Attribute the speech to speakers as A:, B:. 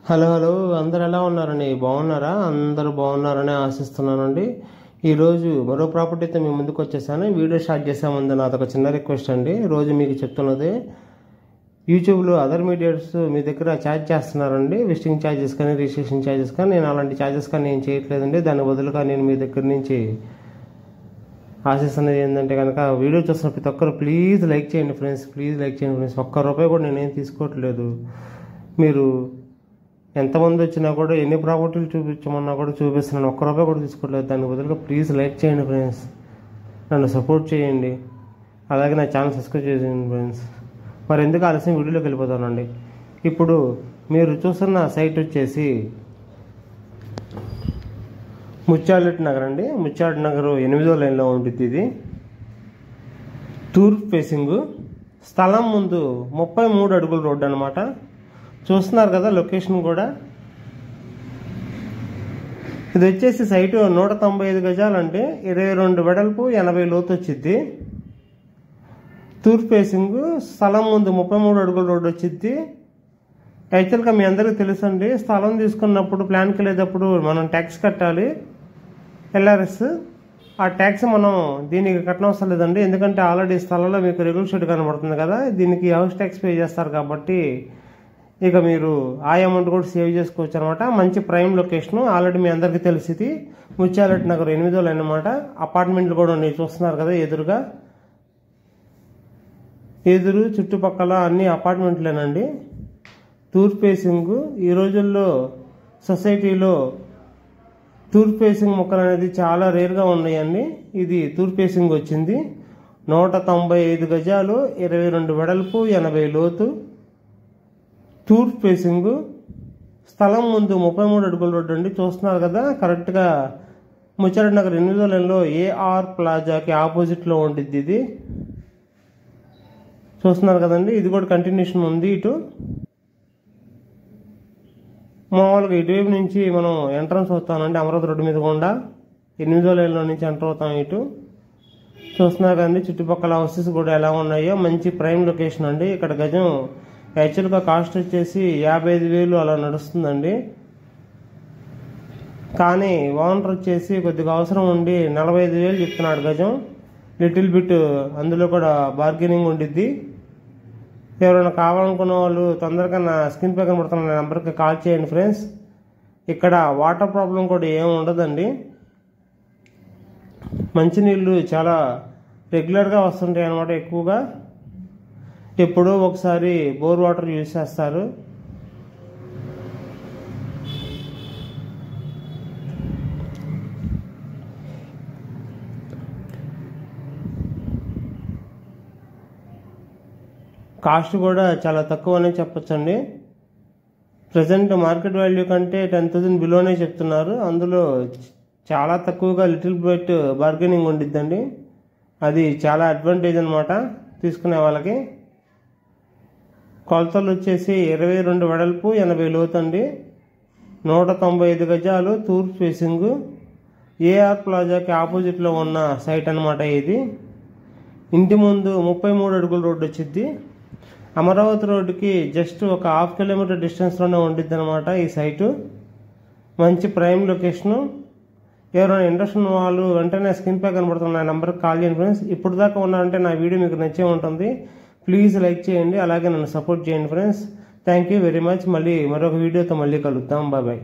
A: Hello hello అందరు ఎలా ఉన్నారండి? బాగున్నారా? అందరూ బాగున్నారని ఆశిస్తున్నానండి. ఈరోజు మరో ప్రాపర్టీతో మీ ముందుకు వచ్చేసాను. వీడియో స్టార్ట్ చేసే ముందు నాదొక చిన్న రిక్వెస్ట్ అండి. రోజు మీకు చెప్తున్నది, యూట్యూబ్లో అదర్ మీడియాస్ మీ దగ్గర ఛార్జ్ చేస్తున్నారండి, విజిటింగ్ ఛార్జెస్ కానీ రిజిస్ట్రేషన్ ఛార్జెస్ కానీ. నేను అలాంటి ఛార్జెస్ కానీ నేను చేయట్లేదండి. దాని బదులుగా నేను మీ దగ్గర నుంచి ఆశిస్తున్నది ఏంటంటే కనుక, వీడియో చూస్తున్న ప్రతి ఒక్కరు ప్లీజ్ లైక్ చేయండి ఫ్రెండ్స్, ప్లీజ్ లైక్ చేయండి ఫ్రెండ్స్. ఒక్క రూపాయి కూడా నేనేం తీసుకోవట్లేదు. మీరు ఎంతమంది వచ్చినా కూడా, ఎన్ని ప్రాపర్టీలు చూపించమన్నా కూడా చూపిస్తున్నాను, ఒక్క రూపాయి కూడా తీసుకోవట్లేదు. దాని బదులుగా ప్లీజ్ లైక్ చేయండి ఫ్రెండ్స్, నన్ను సపోర్ట్ చేయండి. అలాగే నా ఛానల్ సబ్స్క్రైబ్ చేయండి ఫ్రెండ్స్. మరి ఎందుకు ఆలస్యం, వీడియోలోకి వెళ్ళిపోతానండి. ఇప్పుడు మీరు చూస్తున్న సైట్ వచ్చేసి ముత్యాలటి నగర్ అండి. ముత్యాలటి నగర్ 8వ లైన్లో ఉంటుంది. ఇది తూర్పు ఫేసింగ్, స్థలం ముందు 33 అడుగుల రోడ్డు అనమాట. చూస్తున్నారు కదా లొకేషన్ కూడా. ఇది వచ్చేసి సైటు 195 గజాలండి, 22 వెడల్పు, 80 లోతు వచ్చింది. తూర్పు ఫేసింగ్, స్థలం ముందు 33 అడుగుల రోడ్డు వచ్చింది. యాక్చువల్గా మీ అందరికీ తెలుసండి, స్థలం తీసుకున్నప్పుడు ప్లాన్కి వెళ్ళేటప్పుడు మనం ట్యాక్స్ కట్టాలి, ఎల్ఆర్ఎస్. ఆ ట్యాక్స్ మనం దీనికి కట్టనవసరం లేదండి, ఎందుకంటే ఆల్రెడీ స్థలంలో మీకు రెగ్యులర్ షెడ్ కనబడుతుంది కదా, దీనికి హౌస్ ట్యాక్స్ పే చేస్తారు కాబట్టి ఇక మీరు ఆ అమౌంట్ కూడా సేవ్ చేసుకోవచ్చు అనమాట. మంచి ప్రైమ్ లొకేషను, ఆల్రెడీ మీ అందరికీ తెలిసింది. ముత్యాలటి నగర్ 8వ లైన్ అనమాట. అపార్ట్మెంట్లు కూడా ఉన్నాయి, చూస్తున్నారు కదా ఎదురుగా. ఎదురు చుట్టుపక్కల అన్ని అపార్ట్మెంట్లేనండి. తూర్పు ఫేసింగ్, ఈ రోజుల్లో సొసైటీలో తూర్పు ఫేసింగ్ మొక్కలు అనేది చాలా రేర్గా ఉన్నాయండి. ఇది తూర్పు ఫేసింగ్ వచ్చింది. 195 గజాలు, 22 వెడల్పు, 80 లోతు. తూర్పు ఫేసింగ్, స్థలం ముందు 33 అడుగుల రోడ్డు అండి. చూస్తున్నారు కదా కరెక్ట్గా ముత్యాలటి నగర్ 8వ లైన్లో ఏఆర్ ప్లాజాకి ఆపోజిట్లో ఉంటుంది ఇది. చూస్తున్నారు కదండి, ఇది కూడా కంటిన్యూషన్ ఉంది. ఇటు మామూలుగా ఇటువైపు నుంచి మనం ఎంట్రన్స్ అవుతామండి, అమరావతి రోడ్డు మీద గుండా 8వ లైన్లో నుంచి ఎంటర్ అవుతాం ఇటు. చూస్తున్నారు కదండి చుట్టుపక్కల హౌసెస్ కూడా ఎలా ఉన్నాయో. మంచి ప్రైమ్ లొకేషన్ అండి. ఇక్కడ గజం యాక్చువల్గా కాస్ట్ వచ్చేసి 55,000 అలా నడుస్తుందండి. కానీ ఓనర్ వచ్చేసి కొద్దిగా అవసరం ఉండి 45,000 చెప్తున్నాడు గజం. లిటిల్ బిట్ అందులో కూడా బార్గెనింగ్ ఉండిద్ది. ఎవరైనా కావాలనుకున్న వాళ్ళు తొందరగా నా స్క్రీన్ పై కనబడుతున్న నెంబర్కి కాల్ చేయండి ఫ్రెండ్స్. ఇక్కడ వాటర్ ప్రాబ్లం కూడా ఏమి ఉండదండి. మంచినీళ్ళు చాలా రెగ్యులర్గా వస్తుంటాయి అన్నమాట. ఎక్కువగా ఎప్పుడో ఒకసారి బోర్ వాటర్ యూజ్ చేస్తారు. కాస్ట్ కూడా చాలా తక్కువ అనే చెప్పొచ్చండి. ప్రజెంట్ మార్కెట్ వాల్యూ కంటే 10,000 బిలోనే చెప్తున్నారు. అందులో చాలా తక్కువగా లిటిల్ బిట్ బార్గెనింగ్ ఉండిద్దండి. అది చాలా అడ్వాంటేజ్ అనమాట తీసుకునే వాళ్ళకి. కొలతలు వచ్చేసి 22 వెడల్పు, 80 లోతు అండి. 195 గజాలు, తూర్పు ఫేసింగ్, ఏఆర్ ప్లాజాకి ఆపోజిట్లో ఉన్న సైట్ అనమాట ఇది. ఇంటి ముందు 33 అడుగుల రోడ్డు వచ్చింది. అమరావతి రోడ్డుకి జస్ట్ ఒక 1/2 కిలోమీటర్ డిస్టెన్స్లోనే ఉండిద్ది అనమాట ఈ సైటు. మంచి ప్రైమ్ లొకేషను. ఎవరైనా ఇంట్రెస్ట్ ఉన్న వాళ్ళు వెంటనే స్క్రీన్ పై కనబడుతున్న నెంబర్కి కాల్ చేయండి ఫ్రెండ్స్. ఇప్పుడు దాకా ఉన్నారంటే నా వీడియో మీకు నచ్చే ఉంటుంది. ప్లీజ్ లైక్ చేయండి, అలాగే నన్ను సపోర్ట్ చేయండి friends. Thank you very much. మళ్ళీ మరొక వీడియోతో మళ్ళీ కలుద్దాం. Bye bye.